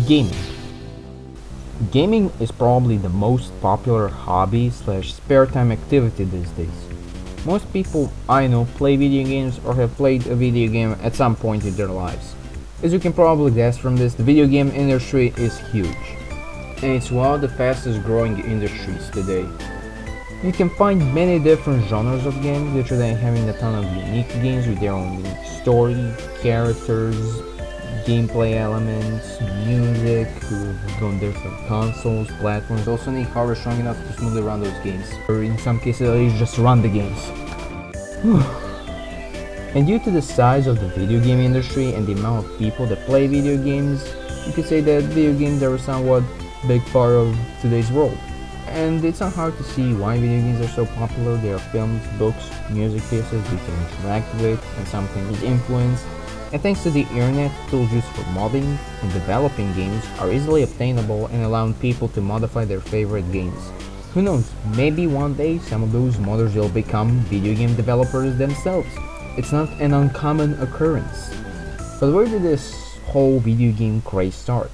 Gaming. Gaming is probably the most popular hobby slash spare time activity these days. Most people I know play video games or have played a video game at some point in their lives. As you can probably guess from this, the video game industry is huge, and it's one of the fastest growing industries today. You can find many different genres of games, literally having a ton of unique games with their own unique story, characters, gameplay elements, music, on different consoles, platforms. Also need hardware strong enough to smoothly run those games, or in some cases at least just run the games. And due to the size of the video game industry and the amount of people that play video games, you could say that video games are a somewhat big part of today's world. And it's not hard to see why video games are so popular. There are films, books, music pieces we can interact with, and some can be influenced. And thanks to the internet, tools used for modding and developing games are easily obtainable and allowing people to modify their favorite games. Who knows, maybe one day some of those modders will become video game developers themselves. It's not an uncommon occurrence. But where did this whole video game craze start?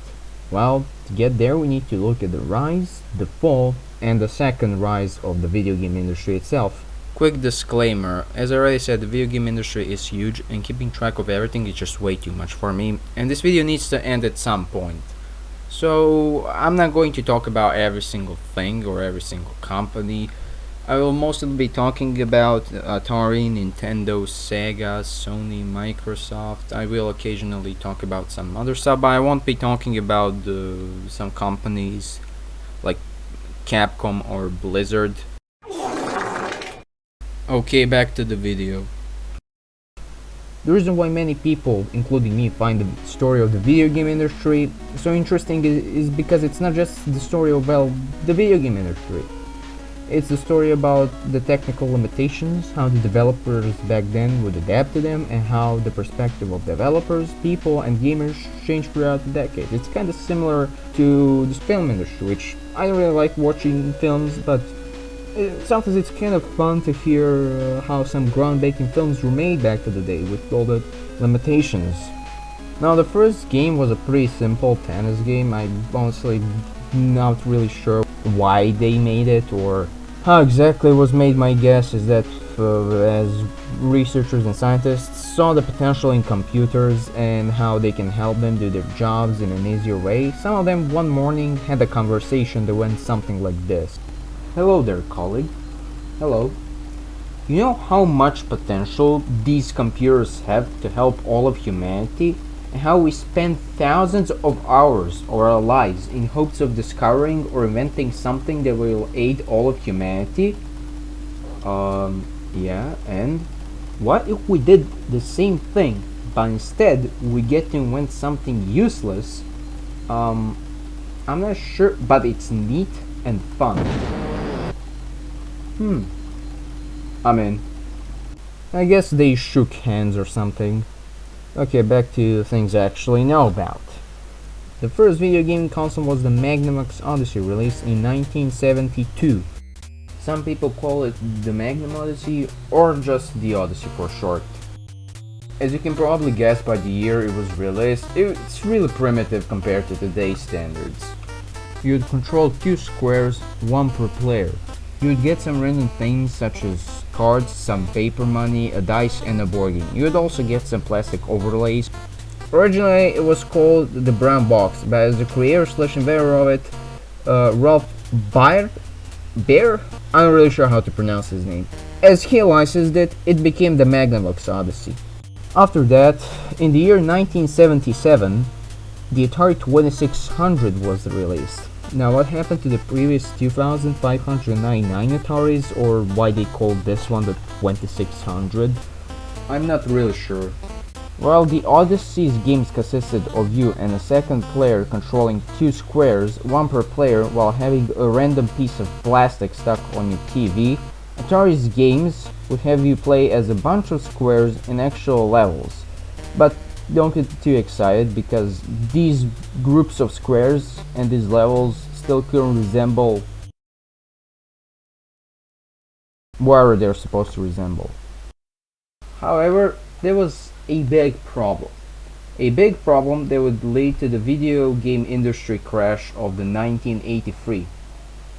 Well, to get there we need to look at the rise, the fall, and the second rise of the video game industry itself. Quick disclaimer, as I already said, the video game industry is huge and keeping track of everything is just way too much for me, and this video needs to end at some point. So I'm not going to talk about every single thing or every single company. I will mostly be talking about Atari, Nintendo, Sega, Sony, Microsoft. I will occasionally talk about some other stuff, but I won't be talking about some companies like Capcom or Blizzard. Okay, back to the video. The reason why many people, including me, find the story of the video game industry so interesting is because it's not just the story of, well, the video game industry. It's the story about the technical limitations, how the developers back then would adapt to them, and how the perspective of developers, people, and gamers changed throughout the decade. It's kind of similar to the film industry, which I don't really like watching films, but sometimes it's kind of fun to hear how some groundbreaking films were made back in the day with all the limitations. Now, the first game was a pretty simple tennis game. I'm honestly not really sure why they made it or how exactly it was made. My guess is that as researchers and scientists saw the potential in computers and how they can help them do their jobs in an easier way, some of them one morning had a conversation that went something like this. Hello there, colleague. Hello. You know how much potential these computers have to help all of humanity? And how we spend thousands of hours of our lives in hopes of discovering or inventing something that will aid all of humanity? Yeah, and what if we did the same thing, but instead we get to invent something useless? I'm not sure, but it's neat and fun. I mean, I guess they shook hands or something. Okay, back to things I actually know about. The first video game console was the Magnavox Odyssey, released in 1972. Some people call it the Magnum Odyssey or just the Odyssey for short. As you can probably guess by the year it was released, it's really primitive compared to today's standards. You'd control 2 squares, 1 per player. You'd get some random things such as cards, some paper money, a dice, and a board game. You'd also get some plastic overlays. Originally it was called the Brown Box, but as the creator slash inventor of it, Ralph Baer, I'm not really sure how to pronounce his name. As he licensed it, it became the Magnavox Odyssey. After that, in the year 1977, the Atari 2600 was released. Now, what happened to the previous 2599 Ataris, or why they called this one the 2600? I'm not really sure. Well, the Odyssey's games consisted of you and a second player controlling 2 squares, 1 per player, while having a random piece of plastic stuck on your TV. Atari's games would have you play as a bunch of squares in actual levels. But don't get too excited, because these groups of squares and these levels still couldn't resemble whatever they're supposed to resemble. However, there was a big problem. A big problem that would lead to the video game industry crash of the 1983.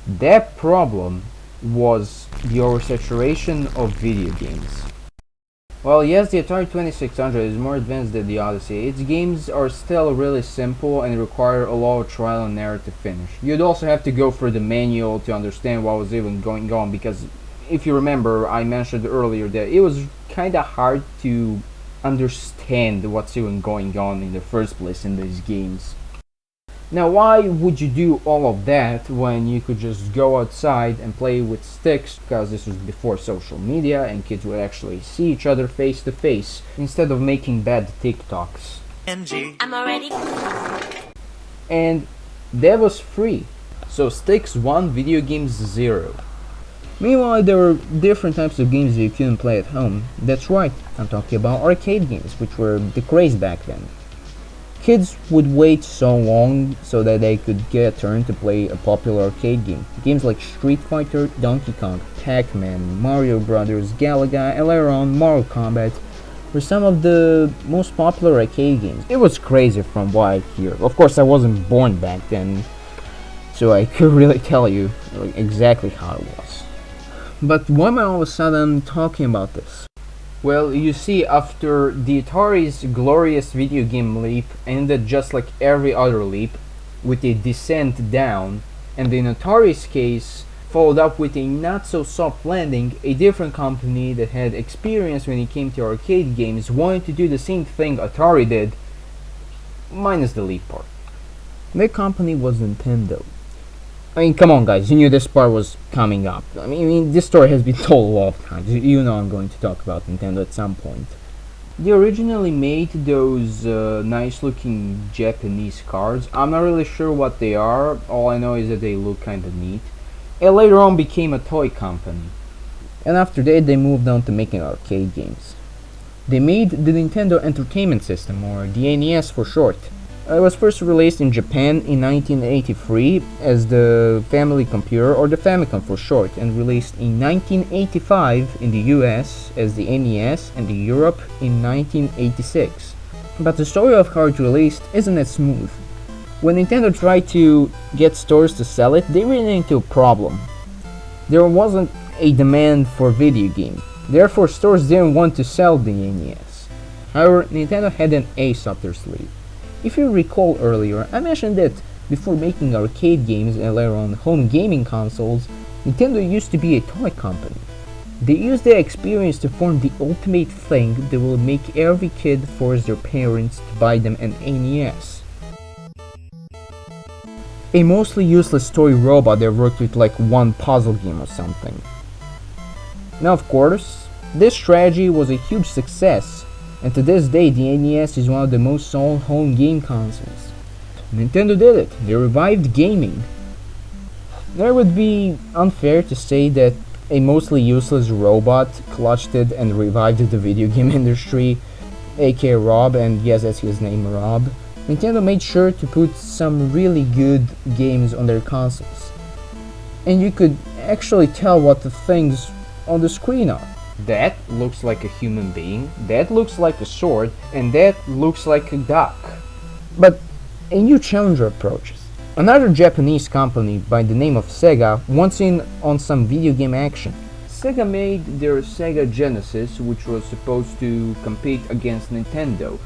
That problem was the oversaturation of video games. Well, yes, the Atari 2600 is more advanced than the Odyssey. Its games are still really simple and require a lot of trial and error to finish. You'd also have to go through the manual to understand what was even going on, because if you remember, I mentioned earlier that it was kinda hard to understand what's even going on in the first place in these games. Now, why would you do all of that when you could just go outside and play with sticks, because this was before social media and kids would actually see each other face to face instead of making bad TikToks. I'm already. And that was free. So sticks 1, video games 0. Meanwhile, there were different types of games that you couldn't play at home. That's right, I'm talking about arcade games, which were the craze back then. Kids would wait so long so that they could get a turn to play a popular arcade game. Games like Street Fighter, Donkey Kong, Pac-Man, Mario Brothers, Galaga, and later on Mortal Kombat were some of the most popular arcade games. It was crazy from what I hear. Of course, I wasn't born back then, so I could really tell you exactly how it was. But why am I all of a sudden talking about this? Well, you see, after the Atari's glorious video game leap ended just like every other leap, with a descent down, and in Atari's case, followed up with a not-so-soft landing, a different company that had experience when it came to arcade games wanted to do the same thing Atari did, minus the leap part. That company was Nintendo. I mean, come on guys, you knew this part was coming up. I mean, this story has been told a lot of times. You know I'm going to talk about Nintendo at some point. They originally made those nice looking Japanese cards. I'm not really sure what they are. All I know is that they look kinda neat. And later on became a toy company. And after that they moved on to making arcade games. They made the Nintendo Entertainment System, or the NES for short. It was first released in Japan in 1983 as the Family Computer, or the Famicom for short, and released in 1985 in the US as the NES and in Europe in 1986. But the story of how it released isn't as smooth. When Nintendo tried to get stores to sell it, they ran into a problem. There wasn't a demand for video games, therefore stores didn't want to sell the NES. However, Nintendo had an ace up their sleeve. If you recall earlier, I mentioned that before making arcade games and later on home gaming consoles, Nintendo used to be a toy company. They used their experience to form the ultimate thing that will make every kid force their parents to buy them an NES. A mostly useless toy robot that worked with like one puzzle game or something. Now of course, this strategy was a huge success, and to this day the NES is one of the most sold home game consoles. Nintendo did it, they revived gaming. Now it would be unfair to say that a mostly useless robot clutched it and revived the video game industry, aka Rob, and yes, that's his name, Rob. Nintendo made sure to put some really good games on their consoles. And you could actually tell what the things on the screen are. That looks like a human being, that looks like a sword, and that looks like a duck. But a new challenger approaches. Another Japanese company by the name of Sega wants in on some video game action. Sega made their Sega Genesis, which was supposed to compete against Nintendo.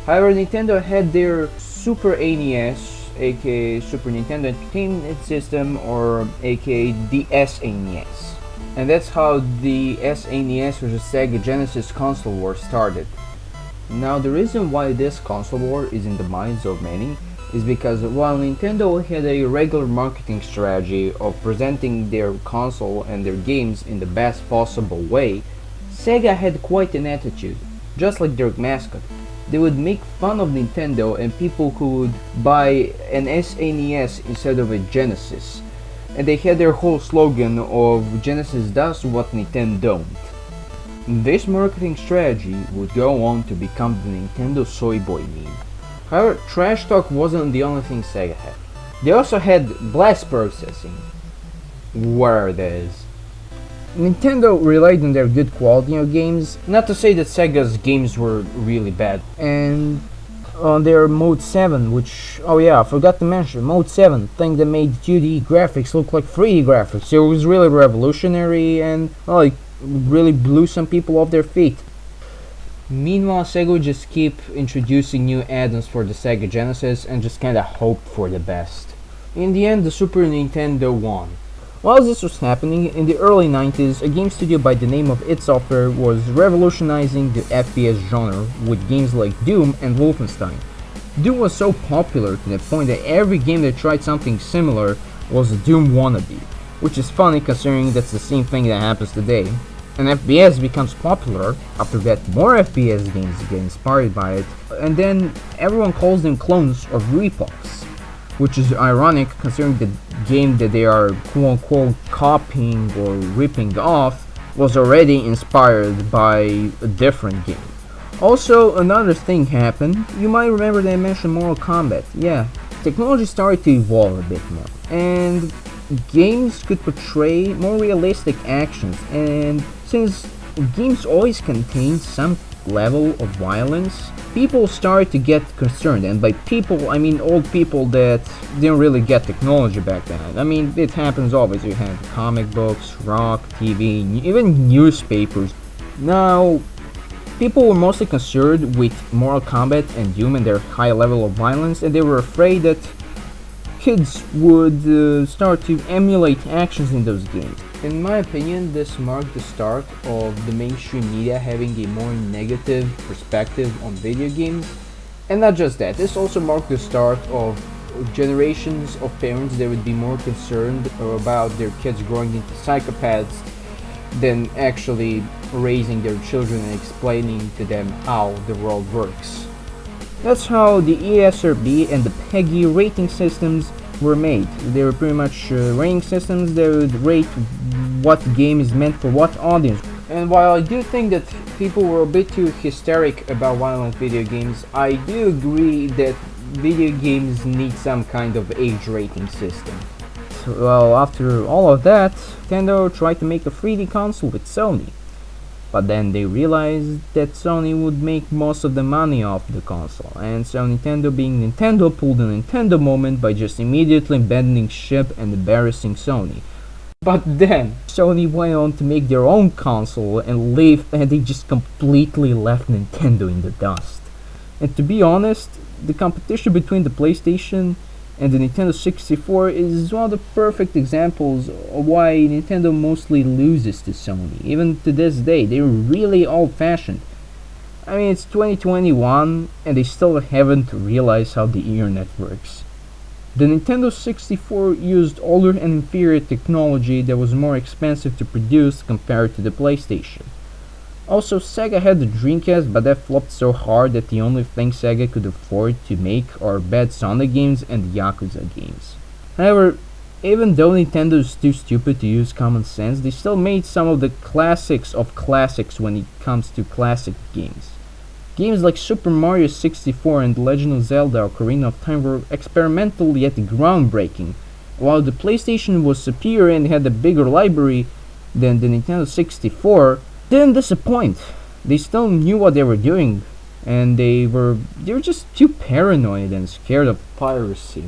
However, Nintendo had their Super NES, aka Super Nintendo Entertainment System, or aka the SNES. And that's how the SNES versus Sega Genesis console war started. Now the reason why this console war is in the minds of many is because while Nintendo had a regular marketing strategy of presenting their console and their games in the best possible way, Sega had quite an attitude, just like their mascot. They would make fun of Nintendo and people who would buy an SNES instead of a Genesis. And they had their whole slogan of Genesis does what Nintendo don't. This marketing strategy would go on to become the Nintendo Soy Boy meme. However, trash talk wasn't the only thing Sega had. They also had blast processing. Where it is. Nintendo relied on their good quality of games, not to say that Sega's games were really bad. And on their Mode 7, which, oh yeah, I forgot to mention, Mode 7, thing that made 2D graphics look like 3D graphics. It was really revolutionary and, well, it really blew some people off their feet. Meanwhile, Sega would just keep introducing new add-ons for the Sega Genesis and just kinda hope for the best. In the end, the Super Nintendo won. While this was happening, in the early 90s, a game studio by the name of id Software was revolutionizing the FPS genre with games like Doom and Wolfenstein. Doom was so popular to the point that every game that tried something similar was a Doom wannabe, which is funny considering that's the same thing that happens today. And FPS becomes popular, after that more FPS games get inspired by it, and then everyone calls them clones or ripoffs, which is ironic considering the game that they are quote-unquote copying or ripping off was already inspired by a different game. Also, another thing happened. You might remember that I mentioned Mortal Kombat. Yeah, technology started to evolve a bit more, and games could portray more realistic actions, and since games always contain some level of violence, people started to get concerned, and by people I mean old people that didn't really get technology back then. I mean, it happens always. You have comic books, rock, TV, even newspapers. Now, people were mostly concerned with Mortal Kombat and Doom and their high level of violence, and they were afraid that kids would start to emulate actions in those games. In my opinion, this marked the start of the mainstream media having a more negative perspective on video games. And not just that, this also marked the start of generations of parents that would be more concerned about their kids growing into psychopaths than actually raising their children and explaining to them how the world works. That's how the ESRB and the PEGI rating systems were made. They were pretty much rating systems that would rate what game is meant for what audience. And while I do think that people were a bit too hysteric about violent video games, I do agree that video games need some kind of age rating system. Well, after all of that, Nintendo tried to make a 3D console with Sony. But then they realized that Sony would make most of the money off the console, and so Nintendo being Nintendo pulled the Nintendo moment by just immediately abandoning ship and embarrassing Sony. But then, Sony went on to make their own console and they just completely left Nintendo in the dust. And to be honest, the competition between the PlayStation and the Nintendo 64 is one of the perfect examples of why Nintendo mostly loses to Sony. Even to this day, they're really old-fashioned. I mean, it's 2021 and they still haven't realized how the internet works. The Nintendo 64 used older and inferior technology that was more expensive to produce compared to the PlayStation. Also, Sega had the Dreamcast, but that flopped so hard that the only thing Sega could afford to make are bad Sonic games and Yakuza games. However, even though Nintendo is too stupid to use common sense, they still made some of the classics of classics when it comes to classic games. Games like Super Mario 64 and The Legend of Zelda Ocarina of Time were experimental yet groundbreaking. While the PlayStation was superior and had a bigger library than the Nintendo 64, didn't disappoint. They still knew what they were doing, and they were just too paranoid and scared of piracy.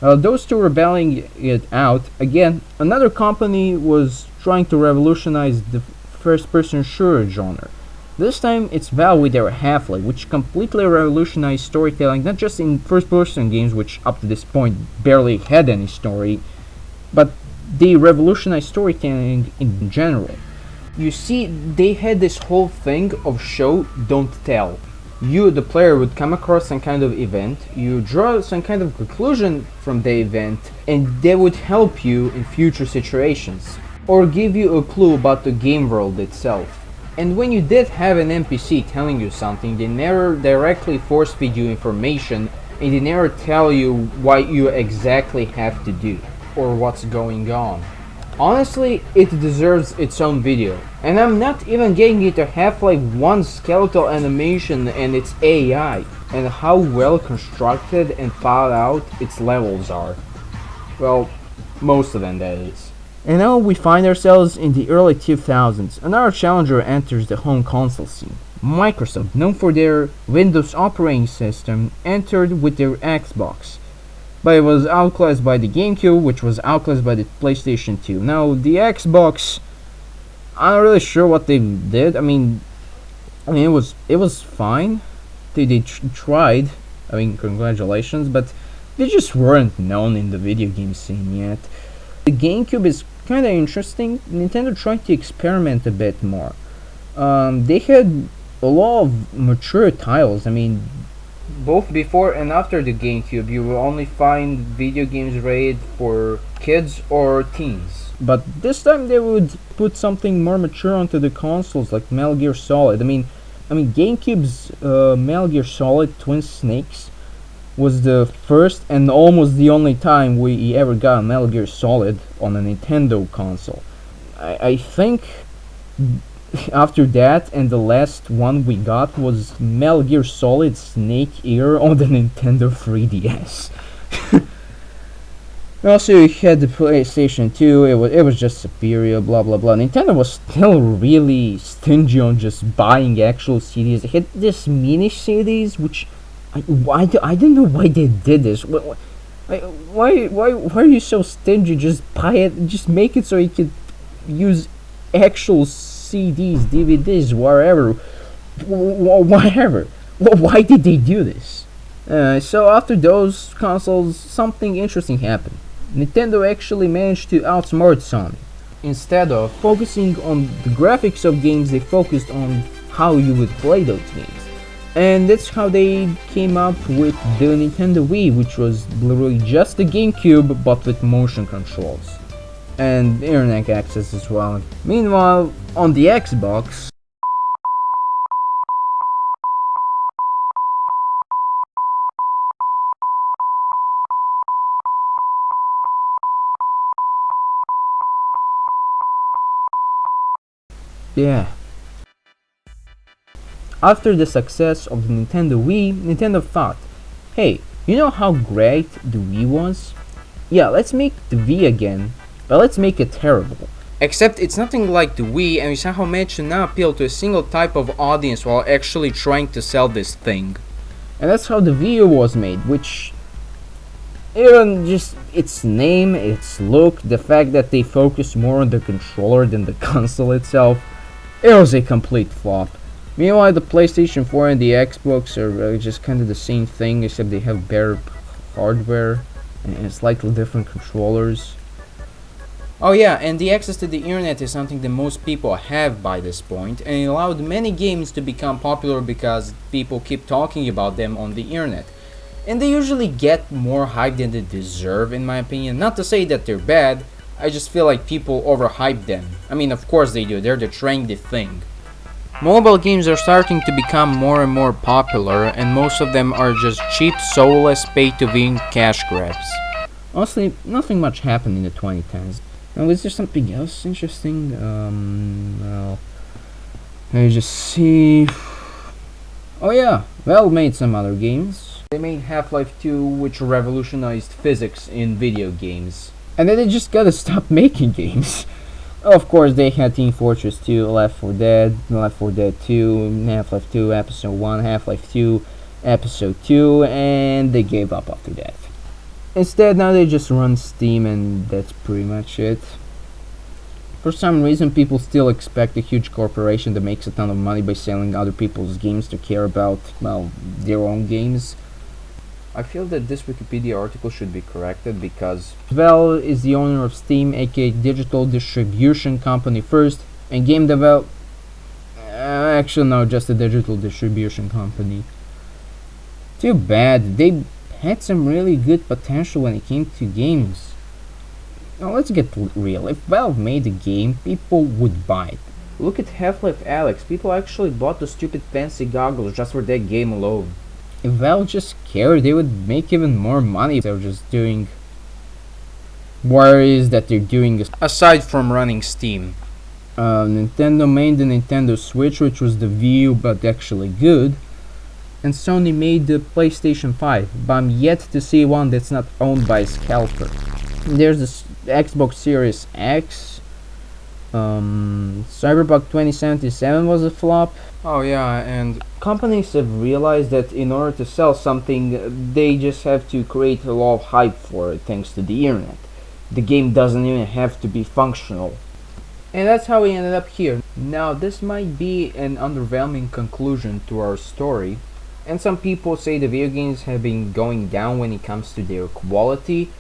Those two were battling it out. Again, another company was trying to revolutionize the first-person shooter genre. This time, it's Valve with their Half-Life, which completely revolutionized storytelling, not just in first-person games, which up to this point barely had any story, but they revolutionized storytelling in general. You see, they had this whole thing of show, don't tell. You, the player, would come across some kind of event, you draw some kind of conclusion from the event, and they would help you in future situations, or give you a clue about the game world itself. And when you did have an NPC telling you something, they never directly force-feed you information, and they never tell you what you exactly have to do, or what's going on. Honestly, it deserves its own video. And I'm not even getting into Half-Life 1's skeletal animation and its AI, and how well constructed and thought out its levels are. Well, most of them, that is. And now we find ourselves in the early 2000s. Another challenger enters the home console scene. Microsoft, known for their Windows operating system, entered with their Xbox, but it was outclassed by the GameCube, which was outclassed by the PlayStation 2. Now, the Xbox, I'm not really sure what they did. I mean, it was fine. They tried. I mean, congratulations, but they just weren't known in the video game scene yet. The GameCube is kind of interesting. Nintendo tried to experiment a bit more. They had a lot of mature titles. I mean, both before and after the GameCube, you will only find video games rated for kids or teens. But this time they would put something more mature onto the consoles, like Metal Gear Solid. I mean, GameCube's Metal Gear Solid Twin Snakes was the first and almost the only time we ever got a Metal Gear Solid on a Nintendo console. I think after that, and the last one we got was Metal Gear Solid Snake Eater on the Nintendo 3DS. Also, you had the PlayStation 2, it was just superior, blah blah blah. Nintendo was still really stingy on just buying actual CDs. They had this mini CDs, which I don't know why they did this. Why are you so stingy? Just buy it, just make it so you could use actual CDs, DVDs, whatever. Why did they do this? So after those consoles, something interesting happened. Nintendo actually managed to outsmart Sony. Instead of focusing on the graphics of games, they focused on how you would play those games. And that's how they came up with the Nintendo Wii, which was literally just the GameCube but with motion controls. And internet access as well. Meanwhile, on the Xbox, yeah. After the success of the Nintendo Wii, Nintendo thought, hey, you know how great the Wii was? Yeah, let's make the Wii again, but let's make it terrible. Except it's nothing like the Wii, and we somehow managed to not appeal to a single type of audience while actually trying to sell this thing. And that's how the Wii U was made, which, even just its name, its look, the fact that they focused more on the controller than the console itself, it was a complete flop. Meanwhile, the PlayStation 4 and the Xbox are just kind of the same thing, except they have better hardware and slightly different controllers. Oh yeah, and the access to the internet is something that most people have by this point, and it allowed many games to become popular because people keep talking about them on the internet. And they usually get more hype than they deserve, in my opinion. Not to say that they're bad, I just feel like people overhype them. I mean, of course they do, they're the trendy thing. Mobile games are starting to become more and more popular, and most of them are just cheap, soulless, pay-to-win cash grabs. Honestly, nothing much happened in the 2010s. Now, is there something else interesting? Well, let me just see. Oh yeah, Valve made some other games. They made Half-Life 2, which revolutionized physics in video games. And then they just gotta stop making games. Of course, they had Team Fortress 2, Left 4 Dead, Left 4 Dead 2, Half-Life 2 Episode 1, Half-Life 2 Episode 2, and they gave up after that. Instead, now they just run Steam, and that's pretty much it. For some reason, people still expect a huge corporation that makes a ton of money by selling other people's games to care about, well, their own games. I feel that this Wikipedia article should be corrected because Valve is the owner of Steam, aka digital distribution company first, and game develop. Actually, no, just a digital distribution company. Too bad. They had some really good potential when it came to games. Now let's get real. If Valve made a game, people would buy it. Look at Half-Life Alyx. People actually bought the stupid fancy goggles just for that game alone. If Valve just cared, they would make even more money if they're just doing what it is that they're doing aside from running Steam. Nintendo made the Nintendo Switch, which was the Wii U but actually good, and Sony made the PlayStation 5, but I'm yet to see one that's not owned by a scalper. There's the Xbox Series X. Cyberpunk 2077 was a flop. Oh yeah, and companies have realized that in order to sell something, they just have to create a lot of hype for it thanks to the internet. The game doesn't even have to be functional. And that's how we ended up here. Now, this might be an underwhelming conclusion to our story, and some people say the video games have been going down when it comes to their quality.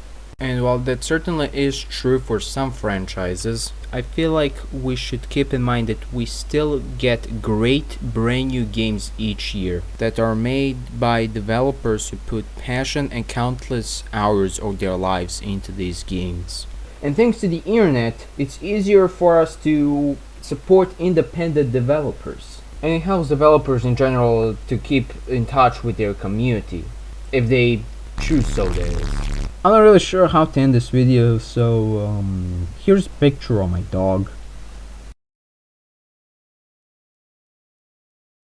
And while that certainly is true for some franchises, I feel like we should keep in mind that we still get great brand new games each year that are made by developers who put passion and countless hours of their lives into these games. And thanks to the internet, it's easier for us to support independent developers. And it helps developers in general to keep in touch with their community, if they choose so, that is. I'm not really sure how to end this video, so here's a picture of my dog.